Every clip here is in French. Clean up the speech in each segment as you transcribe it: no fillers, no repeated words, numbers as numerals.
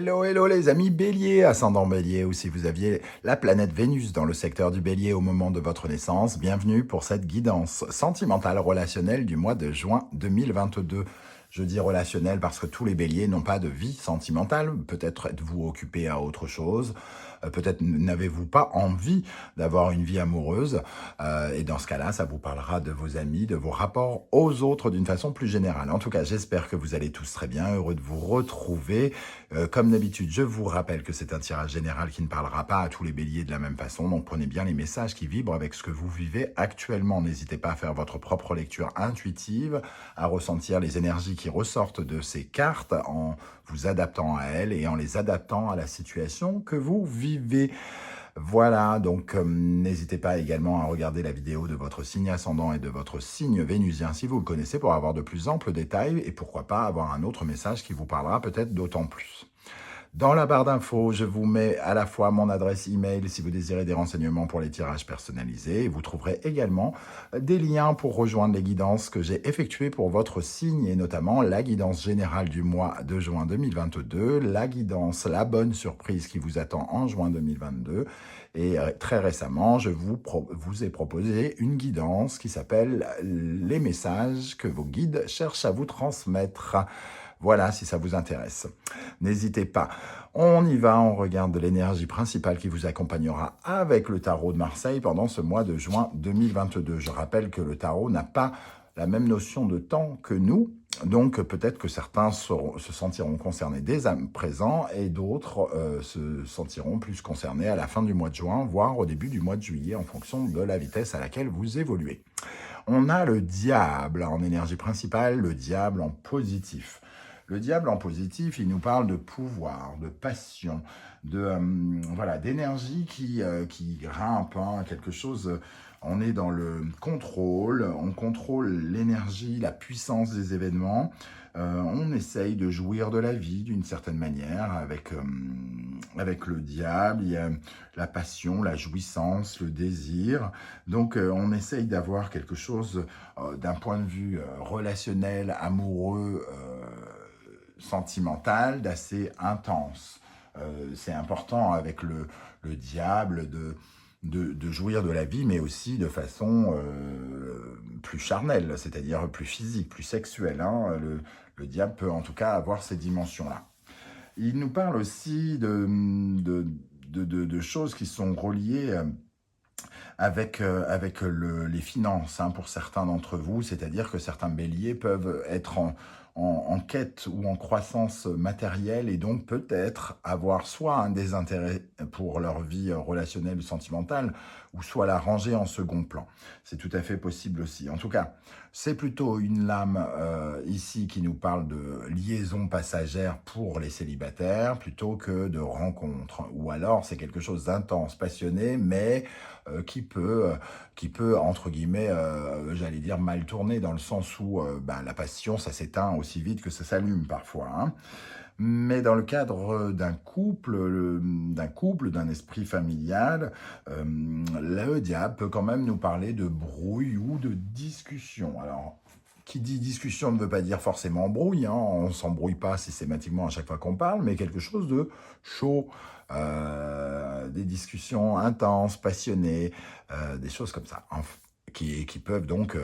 Hello, hello les amis Bélier, ascendant Bélier, ou si vous aviez la planète Vénus dans le secteur du Bélier au moment de votre naissance, bienvenue pour cette guidance sentimentale relationnelle du mois de juin 2022. Je dis relationnel parce que tous les béliers n'ont pas de vie sentimentale. Peut-être êtes-vous occupé à autre chose. Peut-être n'avez-vous pas envie d'avoir une vie amoureuse. Et dans ce cas-là, ça vous parlera de vos amis, de vos rapports aux autres d'une façon plus générale. En tout cas, j'espère que vous allez tous très bien. Heureux de vous retrouver. Comme d'habitude, je vous rappelle que c'est un tirage général qui ne parlera pas à tous les béliers de la même façon. Donc prenez bien les messages qui vibrent avec ce que vous vivez actuellement. N'hésitez pas à faire votre propre lecture intuitive, à ressentir les énergies qui ressortent de ces cartes en vous adaptant à elles et en les adaptant à la situation que vous vivez. Voilà, donc n'hésitez pas également à regarder la vidéo de votre signe ascendant et de votre signe vénusien si vous le connaissez pour avoir de plus amples détails et pourquoi pas avoir un autre message qui vous parlera peut-être d'autant plus. Dans la barre d'infos, je vous mets à la fois mon adresse email si vous désirez des renseignements pour les tirages personnalisés. Et vous trouverez également des liens pour rejoindre les guidances que j'ai effectuées pour votre signe et notamment la guidance générale du mois de juin 2022, la guidance La Bonne Surprise qui vous attend en juin 2022. Et très récemment, je vous ai proposé une guidance qui s'appelle Les messages que vos guides cherchent à vous transmettre. Voilà, si ça vous intéresse. N'hésitez pas. On y va, on regarde l'énergie principale qui vous accompagnera avec le tarot de Marseille pendant ce mois de juin 2022. Je rappelle que le tarot n'a pas la même notion de temps que nous, donc peut-être que certains se sentiront concernés dès à présent et d'autres se sentiront plus concernés à la fin du mois de juin, voire au début du mois de juillet en fonction de la vitesse à laquelle vous évoluez. On a le diable en énergie principale, le diable en positif. Le diable en positif, il nous parle de pouvoir, de passion, voilà, d'énergie qui grimpe, hein, quelque chose. On est dans le contrôle, on contrôle l'énergie, la puissance des événements. On essaye de jouir de la vie d'une certaine manière avec le diable. Il y a la passion, la jouissance, le désir. Donc on essaye d'avoir quelque chose d'un point de vue relationnel, amoureux, sentimental, d'assez intense. C'est important avec le diable de jouir de la vie, mais aussi de façon plus charnelle, c'est-à-dire plus physique, plus sexuelle. Hein. Le diable peut en tout cas avoir ces dimensions-là. Il nous parle aussi de choses qui sont reliées avec les finances, hein, pour certains d'entre vous, c'est-à-dire que certains béliers peuvent être en quête ou en croissance matérielle et donc peut-être avoir soit un désintérêt pour leur vie relationnelle ou sentimentale, ou soit la ranger en second plan. C'est tout à fait possible aussi. En tout cas, c'est plutôt une lame ici qui nous parle de liaison passagère pour les célibataires plutôt que de rencontre. Ou alors c'est quelque chose d'intense, passionné, mais qui peut, entre guillemets, j'allais dire mal tourner dans le sens où la passion, ça s'éteint aussi vite que ça s'allume parfois. Hein. Mais dans le cadre d'un couple, d'un esprit familial, le diable peut quand même nous parler de brouille ou de discussion. Alors, qui dit discussion ne veut pas dire forcément brouille, hein. On ne s'embrouille pas systématiquement à chaque fois qu'on parle, mais quelque chose de chaud, des discussions intenses, passionnées, des choses comme ça, hein, qui peuvent donc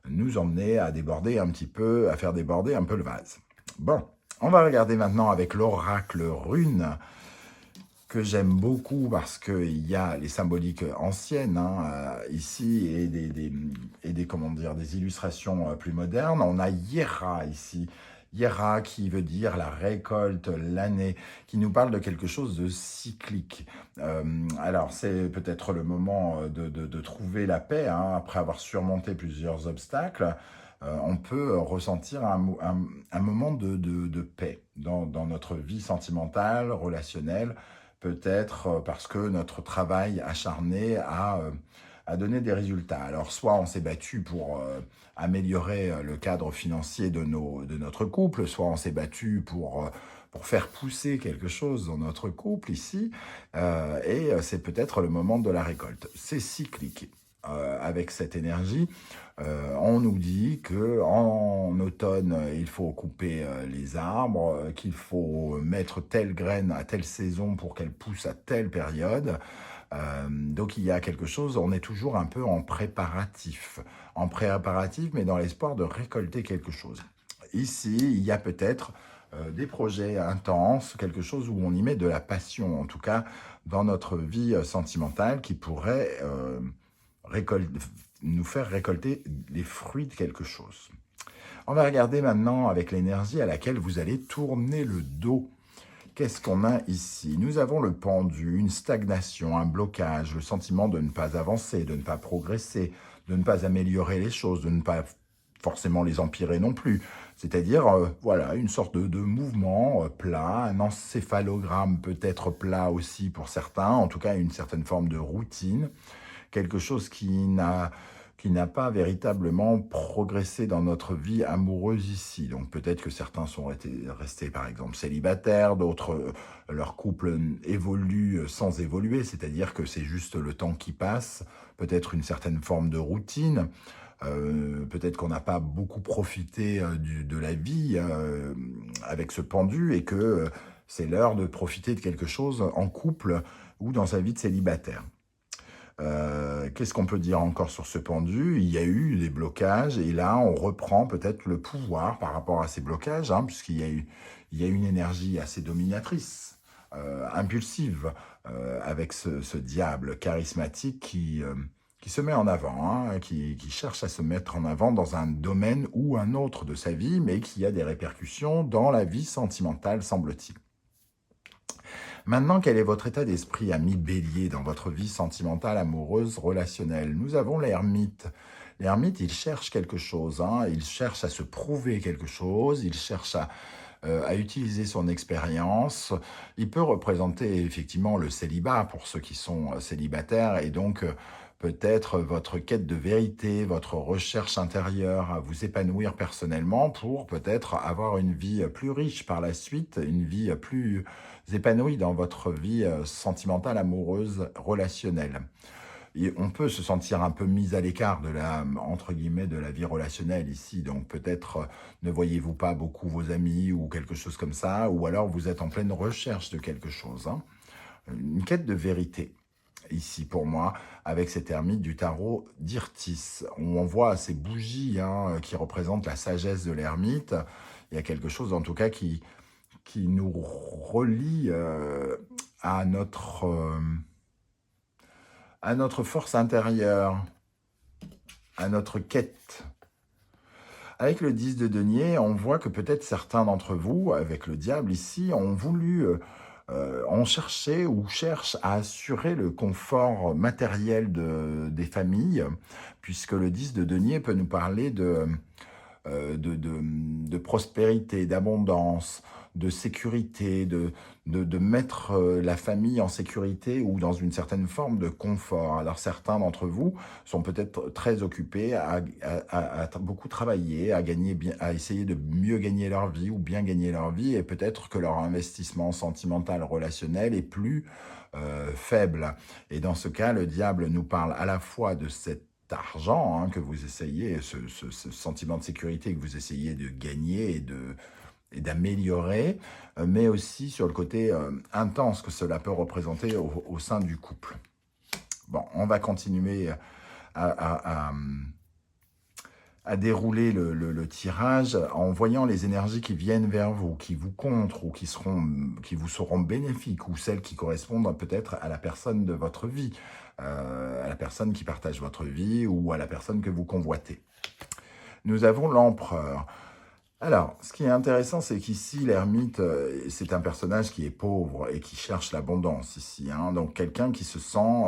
nous emmener à déborder un petit peu, à faire déborder un peu le vase. Bon. On va regarder maintenant avec l'oracle rune, que j'aime beaucoup parce qu'il y a les symboliques anciennes hein, ici et des illustrations plus modernes. On a Hiera ici. Hiera qui veut dire la récolte, l'année, qui nous parle de quelque chose de cyclique. Alors c'est peut-être le moment de trouver la paix hein, après avoir surmonté plusieurs obstacles. On peut ressentir un moment de paix dans notre vie sentimentale, relationnelle, peut-être parce que notre travail acharné a donné des résultats. Alors, soit on s'est battu pour améliorer le cadre financier de notre couple, soit on s'est battu pour faire pousser quelque chose dans notre couple ici, et c'est peut-être le moment de la récolte. C'est cyclique. avec cette énergie. On nous dit qu'en automne, il faut couper les arbres, qu'il faut mettre telle graine à telle saison pour qu'elle pousse à telle période. Donc il y a quelque chose, on est toujours un peu en préparatif, mais dans l'espoir de récolter quelque chose. Ici, il y a peut-être des projets intenses, quelque chose où on y met de la passion, en tout cas dans notre vie sentimentale, qui pourrait nous faire récolter les fruits de quelque chose. On va regarder maintenant avec l'énergie à laquelle vous allez tourner le dos. Qu'est-ce qu'on a ici? Nous avons le pendu, une stagnation, un blocage, le sentiment de ne pas avancer, de ne pas progresser, de ne pas améliorer les choses, de ne pas forcément les empirer non plus. C'est-à-dire, voilà, une sorte de mouvement plat, un encéphalogramme peut-être plat aussi pour certains, en tout cas une certaine forme de routine, quelque chose qui n'a pas véritablement progressé dans notre vie amoureuse ici. Donc peut-être que certains sont restés par exemple célibataires, d'autres, leur couple évolue sans évoluer, c'est-à-dire que c'est juste le temps qui passe, peut-être une certaine forme de routine, peut-être qu'on n'a pas beaucoup profité de la vie avec ce pendu et que c'est l'heure de profiter de quelque chose en couple ou dans sa vie de célibataire. Qu'est-ce qu'on peut dire encore sur ce pendu? Il y a eu des blocages et là on reprend peut-être le pouvoir par rapport à ces blocages, hein, puisqu'il y a une énergie assez dominatrice, impulsive, avec ce diable charismatique qui se met en avant, hein, qui cherche à se mettre en avant dans un domaine ou un autre de sa vie, mais qui a des répercussions dans la vie sentimentale, semble-t-il. Maintenant, quel est votre état d'esprit, ami Bélier, dans votre vie sentimentale, amoureuse, relationnelle? Nous avons l'ermite. L'ermite, il cherche quelque chose, hein, il cherche à se prouver quelque chose, il cherche à utiliser son expérience. Il peut représenter effectivement le célibat pour ceux qui sont célibataires et donc peut-être votre quête de vérité, votre recherche intérieure à vous épanouir personnellement pour peut-être avoir une vie plus riche par la suite, une vie plus épanouie dans votre vie sentimentale, amoureuse, relationnelle. Et on peut se sentir un peu mis à l'écart de la, entre guillemets, de la vie relationnelle ici. Donc peut-être ne voyez-vous pas beaucoup vos amis ou quelque chose comme ça, ou alors vous êtes en pleine recherche de quelque chose, hein. Une quête de vérité, ici pour moi, avec cet ermite du tarot d'Irtis. On voit ces bougies hein, qui représentent la sagesse de l'ermite. Il y a quelque chose en tout cas qui nous relie à notre force intérieure, à notre quête. Avec le 10 de denier, on voit que peut-être certains d'entre vous, avec le diable ici, ont voulu, ont cherché ou cherchent à assurer le confort matériel des familles, puisque le 10 de denier peut nous parler de prospérité, d'abondance, de sécurité, de mettre la famille en sécurité ou dans une certaine forme de confort. Alors certains d'entre vous sont peut-être très occupés à beaucoup travailler, à essayer de mieux gagner leur vie ou bien gagner leur vie et peut-être que leur investissement sentimental, relationnel est plus faible. Et dans ce cas, le diable nous parle à la fois de cet argent hein, que vous essayez, ce sentiment de sécurité que vous essayez de gagner et d'améliorer, mais aussi sur le côté intense que cela peut représenter au sein du couple. Bon, on va continuer à dérouler le tirage en voyant les énergies qui viennent vers vous, qui vous contre ou qui vous seront bénéfiques ou celles qui correspondent peut-être à la personne de votre vie, à la personne qui partage votre vie ou à la personne que vous convoitez. Nous avons l'empereur. Alors, ce qui est intéressant, c'est qu'ici, l'ermite, c'est un personnage qui est pauvre et qui cherche l'abondance ici. Hein, donc, quelqu'un qui se sent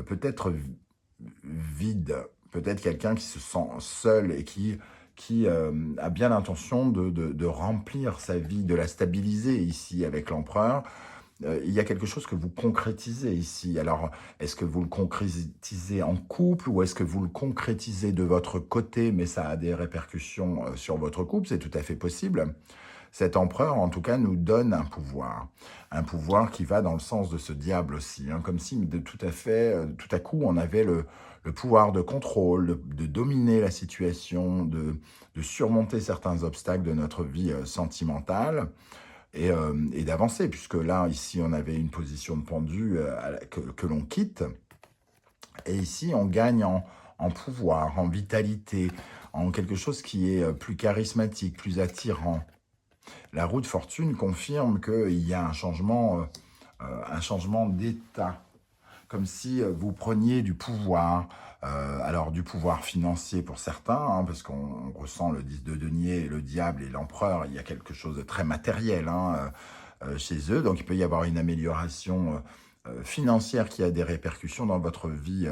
peut-être vide, peut-être quelqu'un qui se sent seul et qui a bien l'intention de remplir sa vie, de la stabiliser ici avec l'empereur. Il y a quelque chose que vous concrétisez ici. Alors, est-ce que vous le concrétisez en couple ou est-ce que vous le concrétisez de votre côté, mais ça a des répercussions sur votre couple? C'est tout à fait possible. Cet empereur, en tout cas, nous donne un pouvoir qui va dans le sens de ce diable aussi, hein, comme si tout à coup, on avait le pouvoir de contrôle, de dominer la situation, de surmonter certains obstacles de notre vie sentimentale et d'avancer, puisque là, ici, on avait une position de pendu que l'on quitte, et ici, on gagne en pouvoir, en vitalité, en quelque chose qui est plus charismatique, plus attirant. La roue de fortune confirme qu'il y a un changement d'état, comme si vous preniez du pouvoir, alors du pouvoir financier pour certains, hein, parce qu'on ressent le 10 de denier, le diable et l'empereur, il y a quelque chose de très matériel chez eux, donc il peut y avoir une amélioration financière qui a des répercussions dans votre vie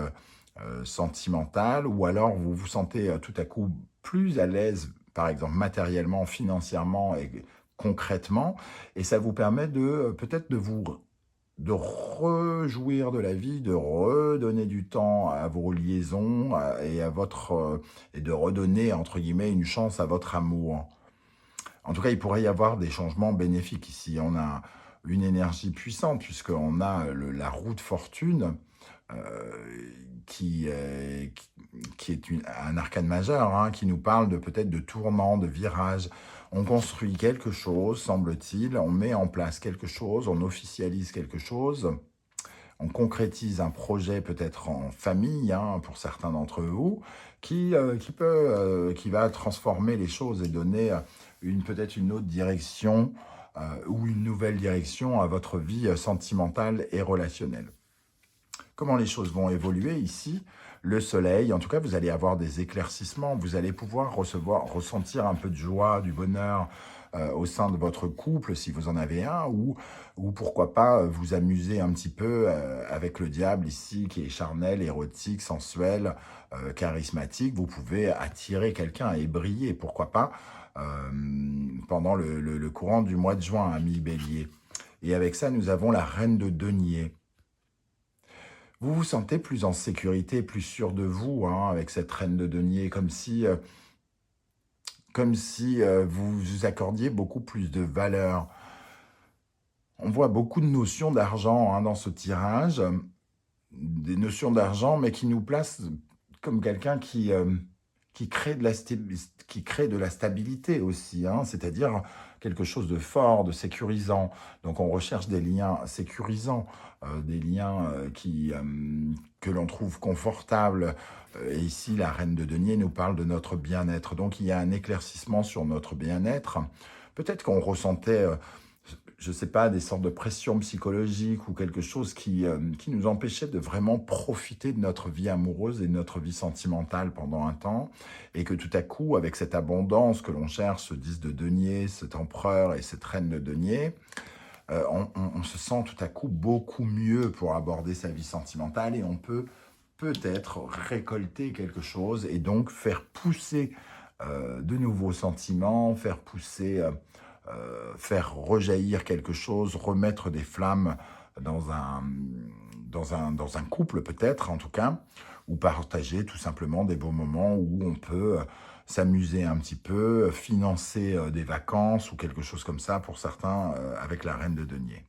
sentimentale, ou alors vous vous sentez tout à coup plus à l'aise, par exemple matériellement, financièrement et concrètement, et ça vous permet peut-être de rejouir de la vie, de redonner du temps à vos liaisons et de redonner, entre guillemets, une chance à votre amour. En tout cas, il pourrait y avoir des changements bénéfiques ici. On a une énergie puissante, puisqu'on a la roue de fortune, qui est un arcane majeur, hein, qui nous parle peut-être de tournant, de virage. On construit quelque chose, semble-t-il, on met en place quelque chose, on officialise quelque chose, on concrétise un projet peut-être en famille, hein, pour certains d'entre vous, qui va transformer les choses et donner peut-être une autre direction ou une nouvelle direction à votre vie sentimentale et relationnelle. Comment les choses vont évoluer ici? Le soleil, en tout cas, vous allez avoir des éclaircissements, vous allez pouvoir ressentir un peu de joie, du bonheur au sein de votre couple, si vous en avez un, ou pourquoi pas vous amuser un petit peu avec le diable ici, qui est charnel, érotique, sensuel, charismatique. Vous pouvez attirer quelqu'un et briller, pourquoi pas, pendant le courant du mois de juin, ami Bélier. Et avec ça, nous avons la reine de denier. Vous vous sentez plus en sécurité, plus sûr de vous, hein, avec cette reine de denier, comme si vous vous accordiez beaucoup plus de valeur. On voit beaucoup de notions d'argent, hein, dans ce tirage, des notions d'argent, mais qui nous placent comme quelqu'un qui crée de la stabilité aussi, hein, c'est-à-dire quelque chose de fort, de sécurisant. Donc on recherche des liens sécurisants, des liens que l'on trouve confortables. Et ici, la reine de denier nous parle de notre bien-être. Donc il y a un éclaircissement sur notre bien-être. Peut-être qu'on ressentait je ne sais pas, des sortes de pressions psychologiques ou quelque chose qui nous empêchait de vraiment profiter de notre vie amoureuse et de notre vie sentimentale pendant un temps, et que tout à coup, avec cette abondance que l'on cherche, ce 10 de denier, cet empereur et cette reine de denier, on se sent tout à coup beaucoup mieux pour aborder sa vie sentimentale, et on peut peut-être récolter quelque chose et donc faire pousser de nouveaux sentiments, faire rejaillir quelque chose, remettre des flammes dans un couple peut-être, en tout cas, ou partager tout simplement des beaux moments où on peut s'amuser un petit peu, financer des vacances ou quelque chose comme ça pour certains avec la reine de denier.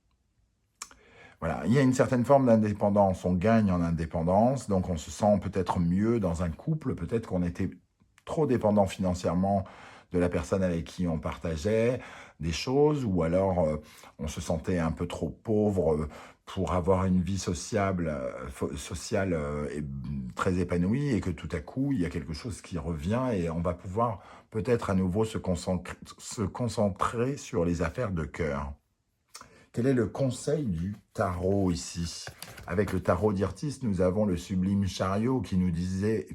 Voilà, il y a une certaine forme d'indépendance, on gagne en indépendance, donc on se sent peut-être mieux dans un couple, peut-être qu'on était trop dépendant financièrement de la personne avec qui on partageait des choses, ou alors on se sentait un peu trop pauvre pour avoir une vie sociale très épanouie, et que tout à coup, il y a quelque chose qui revient et on va pouvoir peut-être à nouveau se concentrer sur les affaires de cœur. Quel est le conseil du tarot ici? Avec le tarot d'Irtis, nous avons le sublime chariot qui nous disait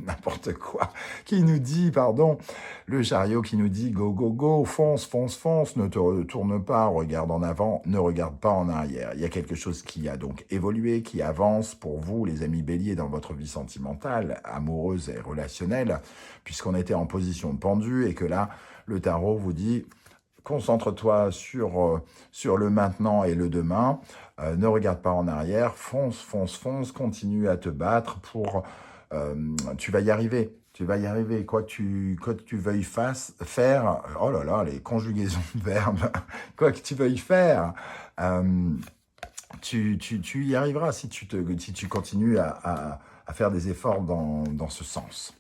n'importe quoi, le chariot qui nous dit go, go, go, fonce, fonce, fonce, ne te retourne pas, regarde en avant, ne regarde pas en arrière. Il y a quelque chose qui a donc évolué, qui avance pour vous, les amis béliers, dans votre vie sentimentale, amoureuse et relationnelle, puisqu'on était en position de pendu et que là, le tarot vous dit: concentre-toi sur le maintenant et le demain, ne regarde pas en arrière, fonce, fonce, fonce, continue à te battre tu vas y arriver. Tu vas y arriver, quoi que tu veuilles faire, oh là là, les conjugaisons de verbes, quoi que tu veuilles faire, euh, tu y arriveras si tu continues à faire des efforts dans ce sens.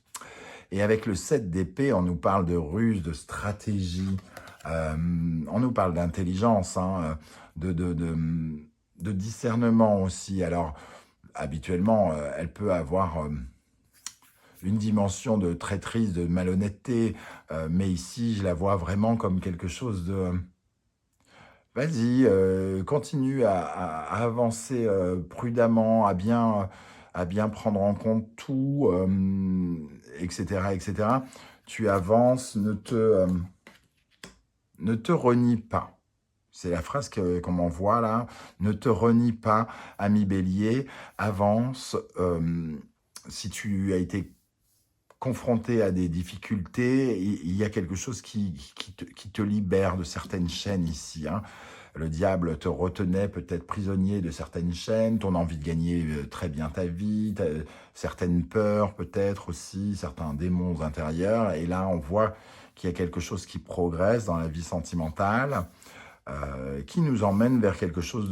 Et avec le 7 d'épée, on nous parle de ruse, de stratégie, on nous parle d'intelligence, hein, de discernement aussi. Alors, habituellement, elle peut avoir une dimension de traîtrise, de malhonnêteté, mais ici, je la vois vraiment comme quelque chose de... Vas-y, continue à avancer prudemment, à bien prendre en compte tout, etc., etc. Tu avances, ne te renie pas. C'est la phrase qu'on m'envoie là. Ne te renie pas, ami Bélier, avance. Si tu as été confronté à des difficultés, il y a quelque chose qui te libère de certaines chaînes ici. Hein. Le diable te retenait peut-être prisonnier de certaines chaînes, ton envie de gagner très bien ta vie, certaines peurs peut-être aussi, certains démons intérieurs. Et là, on voit qu'il y a quelque chose qui progresse dans la vie sentimentale, qui nous emmène vers quelque chose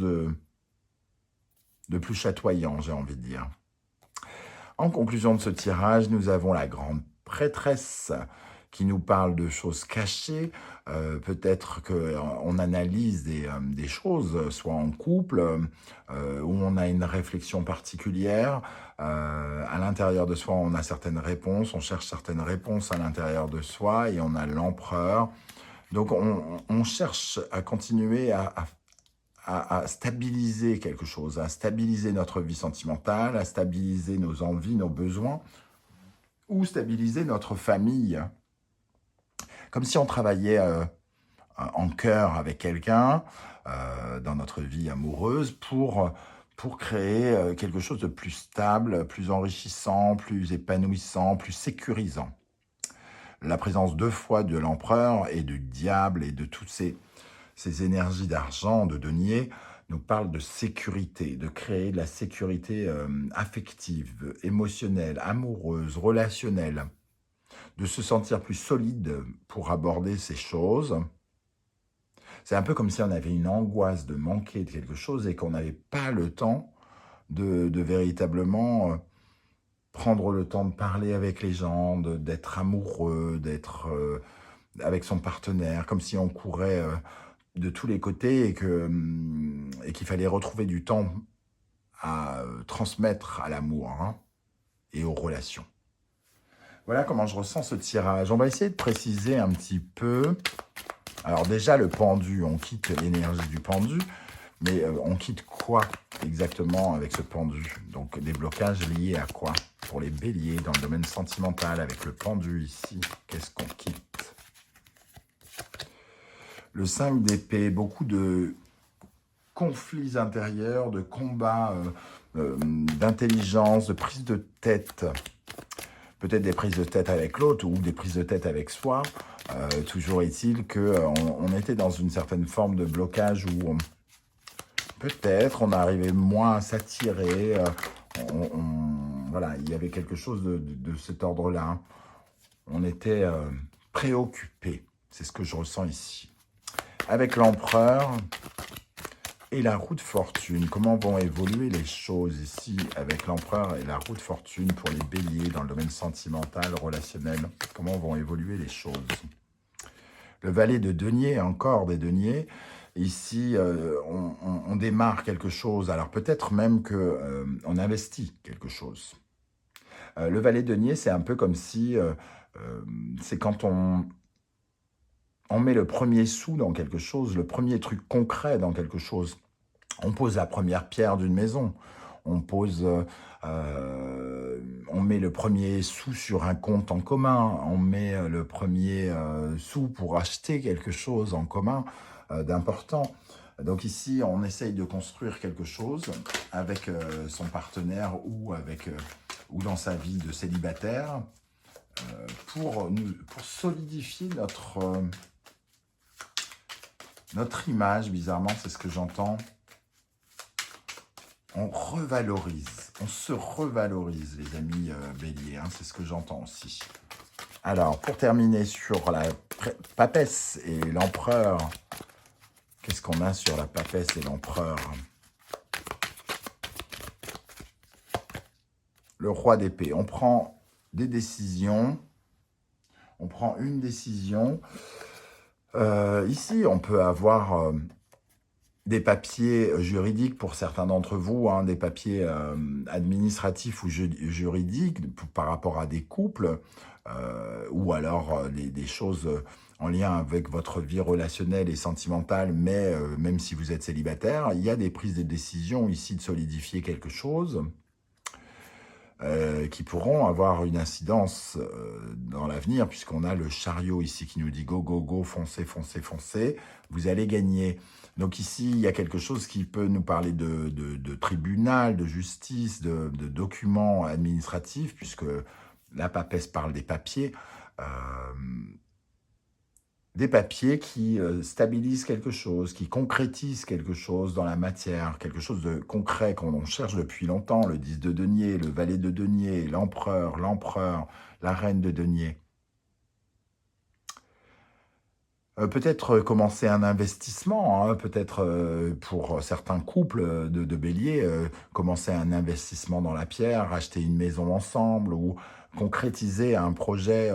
de plus chatoyant, j'ai envie de dire. En conclusion de ce tirage, nous avons la grande prêtresse qui nous parle de choses cachées. Peut-être qu'on analyse des choses, soit en couple, où on a une réflexion particulière. À l'intérieur de soi, on a certaines réponses, on cherche certaines réponses à l'intérieur de soi, et on a l'empereur. Donc on cherche à continuer à stabiliser quelque chose, à stabiliser notre vie sentimentale, à stabiliser nos envies, nos besoins, ou stabiliser notre famille. Comme si on travaillait en cœur avec quelqu'un dans notre vie amoureuse pour créer quelque chose de plus stable, plus enrichissant, plus épanouissant, plus sécurisant. La présence deux fois de l'empereur et du diable et de toutes ces énergies d'argent, de denier, nous parle de sécurité, de créer de la sécurité affective, émotionnelle, amoureuse, relationnelle, de se sentir plus solide pour aborder ces choses. C'est un peu comme si on avait une angoisse de manquer de quelque chose et qu'on n'avait pas le temps de véritablement prendre le temps de parler avec les gens, d'être amoureux, d'être avec son partenaire, comme si on courait de tous les côtés et qu'il fallait retrouver du temps à transmettre à l'amour hein, et aux relations. Voilà comment je ressens ce tirage. On va essayer de préciser un petit peu. Alors déjà, le pendu, on quitte l'énergie du pendu, mais on quitte quoi exactement avec ce pendu? Donc des blocages liés à quoi? Pour les béliers, dans le domaine sentimental, avec le pendu ici, qu'est-ce qu'on quitte? Le 5 d'épée, beaucoup de conflits intérieurs, de combats, d'intelligence, de prise de tête. Peut-être des prises de tête avec l'autre ou des prises de tête avec soi. Toujours est-il qu'on était dans une certaine forme de blocage où peut-être on arrivait moins à s'attirer. Voilà, il y avait quelque chose de cet ordre-là. On était préoccupé. C'est ce que je ressens ici. Avec l'empereur et la roue de fortune, comment vont évoluer les choses ici avec l'empereur et la roue de fortune pour les béliers dans le domaine sentimental, relationnel? Comment vont évoluer les choses? Le valet de denier, encore des deniers. Ici, on démarre quelque chose. Alors peut-être même qu'on investit quelque chose. Le valet de denier, c'est un peu comme si... c'est quand on met le premier sou dans quelque chose, le premier truc concret dans quelque chose. On pose la première pierre d'une maison. On met le premier sou sur un compte en commun. On met le premier sou pour acheter quelque chose en commun d'important. Donc ici, on essaye de construire quelque chose avec son partenaire ou dans sa vie de célibataire pour solidifier notre image. Bizarrement, c'est ce que j'entends. On revalorise On se revalorise, les amis béliers, hein, c'est ce que j'entends aussi. Alors, pour terminer sur la papesse et l'empereur, qu'est-ce qu'on a sur la papesse et l'empereur? Le roi d'épée. On prend des décisions. On prend une décision. Ici, on peut avoir des papiers juridiques pour certains d'entre vous, hein, des papiers administratifs ou juridiques par rapport à des couples, ou alors des choses en lien avec votre vie relationnelle et sentimentale, mais même si vous êtes célibataire, il y a des prises de décision ici de solidifier quelque chose qui pourront avoir une incidence dans l'avenir, puisqu'on a le chariot ici qui nous dit go, go, go, foncez, foncez, foncez, vous allez gagner. Donc ici, il y a quelque chose qui peut nous parler de tribunal, de justice, de documents administratifs, puisque la papesse parle des papiers. Des papiers qui stabilisent quelque chose, qui concrétisent quelque chose dans la matière, quelque chose de concret qu'on cherche depuis longtemps, le 10 de denier, le valet de denier, l'empereur, la reine de denier. Peut-être commencer un investissement, hein, peut-être pour certains couples de bélier, commencer un investissement dans la pierre, acheter une maison ensemble ou concrétiser un projet,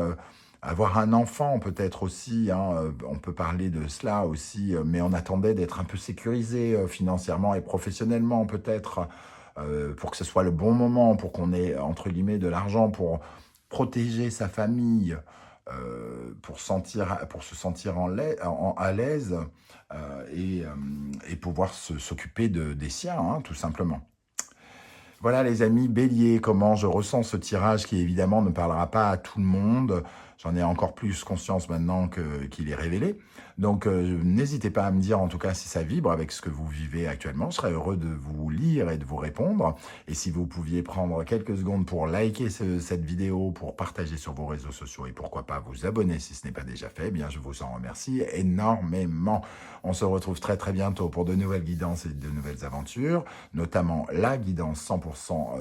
avoir un enfant peut-être aussi, hein, on peut parler de cela aussi, mais on attendait d'être un peu sécurisé financièrement et professionnellement peut-être, pour que ce soit le bon moment, pour qu'on ait entre guillemets de l'argent pour protéger sa famille, pour se sentir à l'aise et pouvoir s'occuper des siens, hein, tout simplement. Voilà les amis, bélier, comment je ressens ce tirage qui évidemment ne parlera pas à tout le monde. J'en ai encore plus conscience maintenant qu'il est révélé. Donc n'hésitez pas à me dire en tout cas si ça vibre avec ce que vous vivez actuellement. Je serais heureux de vous lire et de vous répondre. Et si vous pouviez prendre quelques secondes pour liker cette vidéo, pour partager sur vos réseaux sociaux et pourquoi pas vous abonner si ce n'est pas déjà fait, eh bien je vous en remercie énormément. On se retrouve très très bientôt pour de nouvelles guidances et de nouvelles aventures, notamment la guidance 100%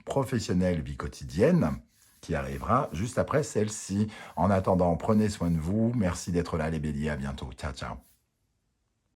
professionnelle vie quotidienne, qui arrivera juste après celle-ci. En attendant, prenez soin de vous. Merci d'être là les béliers. À bientôt. Ciao, ciao.